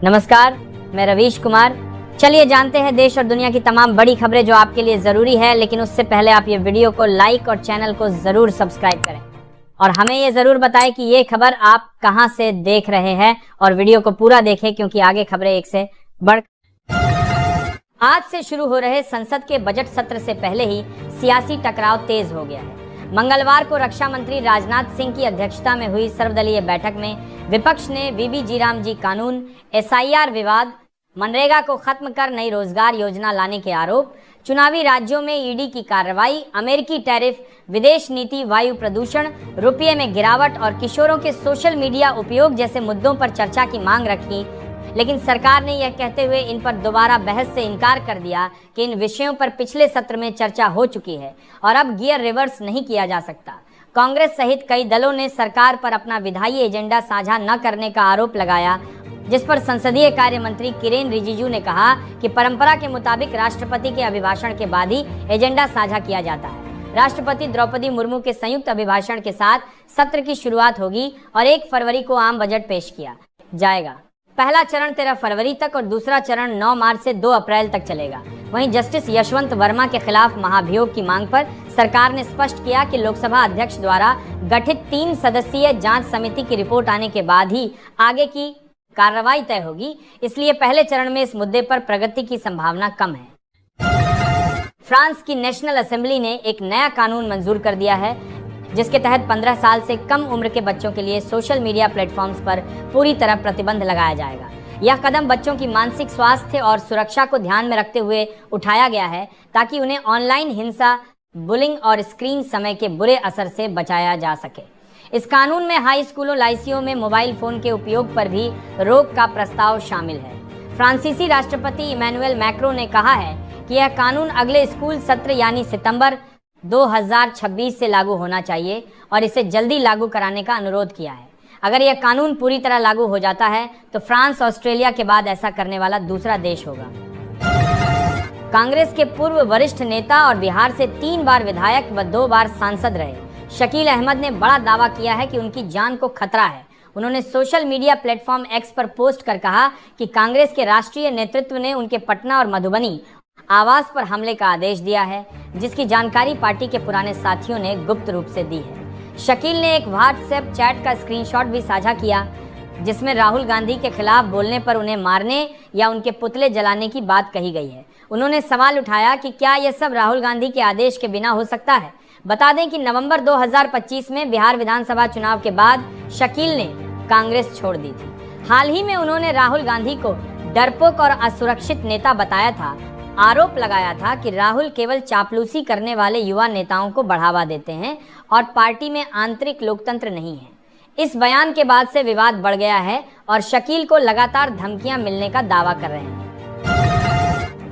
नमस्कार, मैं रवीश कुमार। चलिए जानते हैं देश और दुनिया की तमाम बड़ी खबरें जो आपके लिए जरूरी है, लेकिन उससे पहले आप ये वीडियो को लाइक और चैनल को जरूर सब्सक्राइब करें और हमें ये जरूर बताएं कि ये खबर आप कहां से देख रहे हैं और वीडियो को पूरा देखें क्योंकि आगे खबरें एक से बढ़। आज से शुरू हो रहे संसद के बजट सत्र से पहले ही सियासी टकराव तेज हो गया है। मंगलवार को रक्षा मंत्री राजनाथ सिंह की अध्यक्षता में हुई सर्वदलीय बैठक में विपक्ष ने वीबी जीराम जी कानून, एसआईआर विवाद, मनरेगा को खत्म कर नई रोजगार योजना लाने के आरोप, चुनावी राज्यों में ईडी की कार्रवाई, अमेरिकी टैरिफ, विदेश नीति, वायु प्रदूषण, रुपये में गिरावट और किशोरों के सोशल मीडिया उपयोग जैसे मुद्दों पर चर्चा की मांग रखी। लेकिन सरकार ने यह कहते हुए इन पर दोबारा बहस से इनकार कर दिया कि इन विषयों पर पिछले सत्र में चर्चा हो चुकी है और अब गियर रिवर्स नहीं किया जा सकता। कांग्रेस सहित कई दलों ने सरकार पर अपना विधायी एजेंडा साझा न करने का आरोप लगाया, जिस पर संसदीय कार्य मंत्री किरेन रिजिजू ने कहा कि परंपरा के मुताबिक राष्ट्रपति के अभिभाषण के बाद ही एजेंडा साझा किया जाता है। राष्ट्रपति द्रौपदी मुर्मू के संयुक्त अभिभाषण के साथ सत्र की शुरुआत होगी और 1 फरवरी को आम बजट पेश किया जाएगा। पहला चरण 13 फरवरी तक और दूसरा चरण 9 मार्च से 2 अप्रैल तक चलेगा। वहीं जस्टिस यशवंत वर्मा के खिलाफ महाभियोग की मांग पर सरकार ने स्पष्ट किया कि लोकसभा अध्यक्ष द्वारा गठित 3 सदस्यीय जांच समिति की रिपोर्ट आने के बाद ही आगे की कार्रवाई तय होगी, इसलिए पहले चरण में इस मुद्दे पर प्रगति की संभावना कम है। फ्रांस की नेशनल असेंबली ने एक नया कानून मंजूर कर दिया है, जिसके तहत 15 साल से कम उम्र के बच्चों के लिए सोशल मीडिया प्लेटफॉर्म्स पर पूरी तरह प्रतिबंध लगाया जाएगा। यह कदम बच्चों की मानसिक स्वास्थ्य और सुरक्षा को ध्यान में रखते हुए उठाया गया है ताकि उन्हें ऑनलाइन हिंसा, बुलिंग और स्क्रीन समय के बुरे असर से बचाया जा सके। इस कानून में हाई स्कूलों, लाइसियों में मोबाइल फोन के उपयोग पर भी रोक का प्रस्ताव शामिल है। फ्रांसीसी राष्ट्रपति इमैनुएल मैक्रों ने कहा है कि यह कानून अगले स्कूल सत्र यानी सितंबर 2026 से लागू होना चाहिए और इसे जल्दी लागू कराने का अनुरोध किया है। अगर यह कानून पूरी तरह लागू हो जाता है तो फ्रांस ऑस्ट्रेलिया के बाद ऐसा करने वाला दूसरा देश होगा। कांग्रेस के पूर्व वरिष्ठ नेता और बिहार से 3 बार विधायक व 2 बार सांसद रहे शकील अहमद ने बड़ा दावा किया है कि उनकी जान को खतरा है। उन्होंने सोशल मीडिया प्लेटफॉर्म एक्स पर पोस्ट कर कहा कि कांग्रेस के राष्ट्रीय नेतृत्व ने उनके पटना और मधुबनी आवास पर हमले का आदेश दिया है, जिसकी जानकारी पार्टी के पुराने साथियों ने गुप्त रूप से दी है। शकील ने एक व्हाट्सएप चैट का स्क्रीनशॉट भी साझा किया, जिसमें राहुल गांधी के खिलाफ बोलने पर उन्हें मारने या उनके पुतले जलाने की बात कही गई है। उन्होंने सवाल उठाया कि क्या यह सब राहुल गांधी के आदेश के बिना हो सकता है। बता दें कि नवंबर 2025 में बिहार विधानसभा चुनाव के बाद शकील ने कांग्रेस छोड़ दी थी। हाल ही में उन्होंने राहुल गांधी को डरपोक और असुरक्षित नेता बताया था। आरोप लगाया था कि राहुल केवल चापलूसी करने वाले युवा नेताओं को बढ़ावा देते हैं और पार्टी में आंतरिक लोकतंत्र नहीं है। इस बयान के बाद से विवाद बढ़ गया है और शकील को लगातार धमकियां मिलने का दावा कर रहे हैं।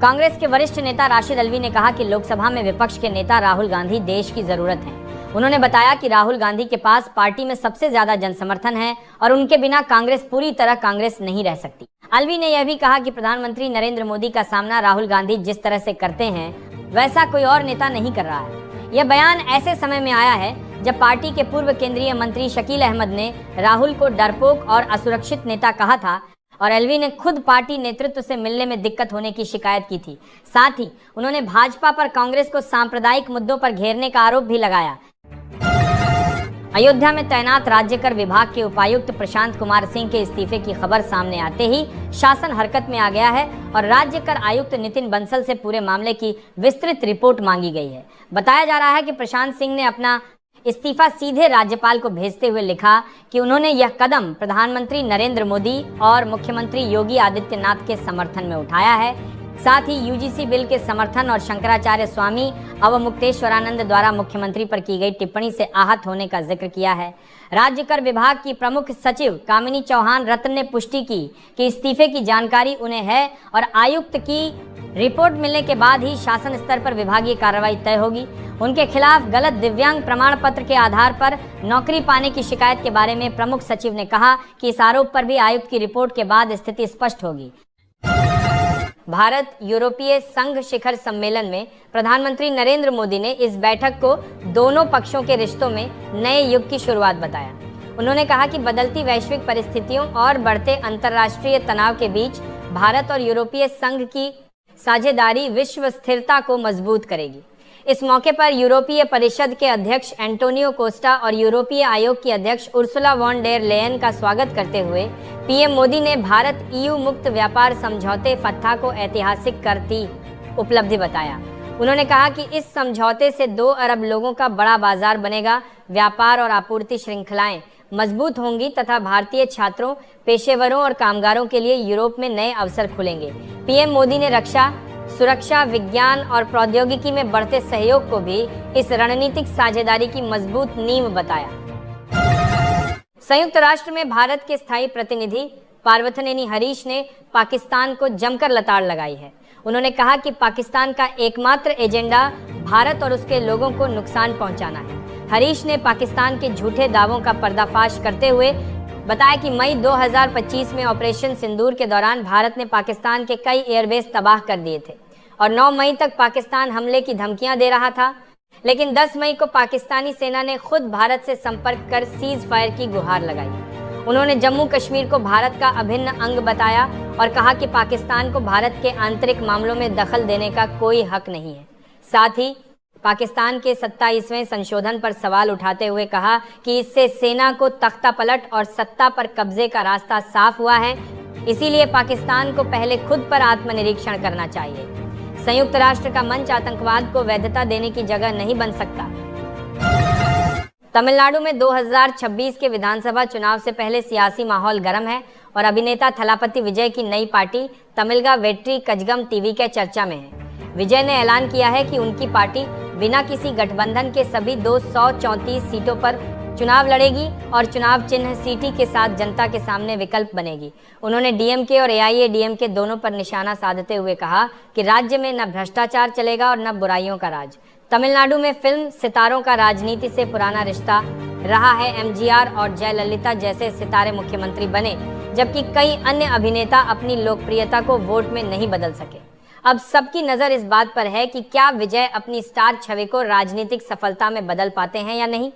कांग्रेस के वरिष्ठ नेता राशिद अल्वी ने कहा कि लोकसभा में विपक्ष के नेता राहुल गांधी देश की जरूरत है। उन्होंने बताया कि राहुल गांधी के पास पार्टी में सबसे ज्यादा जनसमर्थन है और उनके बिना कांग्रेस पूरी तरह कांग्रेस नहीं रह सकती। अल्वी ने यह भी कहा कि प्रधानमंत्री नरेंद्र मोदी का सामना राहुल गांधी जिस तरह से करते हैं वैसा कोई और नेता नहीं कर रहा है। यह बयान ऐसे समय में आया है जब पार्टी के पूर्व केंद्रीय मंत्री शकील अहमद ने राहुल को डरपोक और असुरक्षित नेता कहा था और अल्वी ने खुद पार्टी नेतृत्व से मिलने में दिक्कत होने की शिकायत की थी। साथ ही उन्होंने भाजपा पर कांग्रेस को सांप्रदायिक मुद्दों पर घेरने का आरोप भी लगाया। अयोध्या में तैनात राज्य कर विभाग के उपायुक्त प्रशांत कुमार सिंह के इस्तीफे की खबर सामने आते ही शासन हरकत में आ गया है और राज्य कर आयुक्त नितिन बंसल से पूरे मामले की विस्तृत रिपोर्ट मांगी गई है। बताया जा रहा है कि प्रशांत सिंह ने अपना इस्तीफा सीधे राज्यपाल को भेजते हुए लिखा कि उन्होंने यह कदम प्रधानमंत्री नरेंद्र मोदी और मुख्यमंत्री योगी आदित्यनाथ के समर्थन में उठाया है। साथ ही यूजीसी बिल के समर्थन और शंकराचार्य स्वामी अवमुक्तेश्वरानंद द्वारा मुख्यमंत्री पर की गई टिप्पणी से आहत होने का जिक्र किया है। राज्य कर विभाग की प्रमुख सचिव कामिनी चौहान रत्न ने पुष्टि की कि इस्तीफे की जानकारी उन्हें है और आयुक्त की रिपोर्ट मिलने के बाद ही शासन स्तर पर विभागीय कार्रवाई तय होगी। उनके खिलाफ गलत दिव्यांग प्रमाण पत्र के आधार पर नौकरी पाने की शिकायत के बारे में प्रमुख सचिव ने कहा कि इस आरोप पर भी आयुक्त की रिपोर्ट के बाद स्थिति स्पष्ट होगी। भारत यूरोपीय संघ शिखर सम्मेलन में प्रधानमंत्री नरेंद्र मोदी ने इस बैठक को दोनों पक्षों के रिश्तों में नए युग की शुरुआत बताया। उन्होंने कहा कि बदलती वैश्विक परिस्थितियों और बढ़ते अंतर्राष्ट्रीय तनाव के बीच भारत और यूरोपीय संघ की साझेदारी विश्व स्थिरता को मजबूत करेगी। इस मौके पर यूरोपीय परिषद के अध्यक्ष एंटोनियो कोस्टा और यूरोपीय आयोग की अध्यक्ष उर्सुला वॉन डेर लेयन का स्वागत करते हुए पीएम मोदी ने भारत EU मुक्त व्यापार समझौते फत्ता को ऐतिहासिक करती उपलब्धि बताया। उन्होंने कहा कि इस समझौते से 2 अरब लोगों का बड़ा बाजार बनेगा, व्यापार और आपूर्ति श्रृंखलाएं मजबूत होंगी तथा भारतीय छात्रों, पेशेवरों और कामगारों के लिए यूरोप में नए अवसर खुलेंगे। पीएम मोदी ने रक्षा, सुरक्षा, विज्ञान और प्रौद्योगिकी में बढ़ते सहयोग को भी इस रणनीतिक साझेदारी की मजबूत नींव बताया। संयुक्त राष्ट्र में भारत के स्थायी प्रतिनिधि पार्थनेनी हरीश ने पाकिस्तान को जमकर लताड़ लगाई है। उन्होंने कहा कि पाकिस्तान का एकमात्र एजेंडा भारत और उसके लोगों को नुकसान पहुंचाना है। हरीश ने पाकिस्तान के झूठे दावों का पर्दाफाश करते हुए बताया कि मई 2025 में ऑपरेशन सिंदूर के दौरान भारत ने पाकिस्तान के कई एयरबेस तबाह कर दिए थे और 9 मई तक पाकिस्तान हमले की धमकियां दे रहा था, लेकिन 10 मई को पाकिस्तानी सेना ने खुद भारत से संपर्क कर सीज फायर की गुहार लगाई। उन्होंने जम्मू कश्मीर को भारत का अभिन्न अंग बताया और कहा कि पाकिस्तान को भारत के आंतरिक मामलों में दखल देने का कोई हक नहीं है। साथ ही पाकिस्तान के 27वें संशोधन पर सवाल उठाते हुए कहा कि इससे सेना को तख्तापलट और सत्ता पर कब्जे का रास्ता साफ हुआ है, इसीलिए पाकिस्तान को पहले खुद पर आत्मनिरीक्षण करना चाहिए। संयुक्त राष्ट्र का मंच आतंकवाद को वैधता देने की जगह नहीं बन सकता। तमिलनाडु में 2026 के विधानसभा चुनाव से पहले सियासी माहौल गर्म है और अभिनेता थलापति विजय की नई पार्टी तमिलगा वेट्री कजगम टीवी चर्चा में है। विजय ने ऐलान किया है कि उनकी पार्टी बिना किसी गठबंधन के सभी 234 सीटों पर चुनाव लड़ेगी और चुनाव चिन्ह सीटी के साथ जनता के सामने विकल्प बनेगी। उन्होंने डीएमके और एआईएडीएमके दोनों पर निशाना साधते हुए कहा कि राज्य में न भ्रष्टाचार चलेगा और न बुराइयों का राज। तमिलनाडु में फिल्म सितारों का राजनीति से पुराना रिश्ता रहा है। एमजीआर और जयललिता जैसे सितारे मुख्यमंत्री बने, जबकि कई अन्य अभिनेता अपनी लोकप्रियता को वोट में नहीं बदल सके। अब सबकी नजर इस बात पर है कि क्या विजय अपनी स्टार छवि को राजनीतिक सफलता में बदल पाते हैं या नहीं।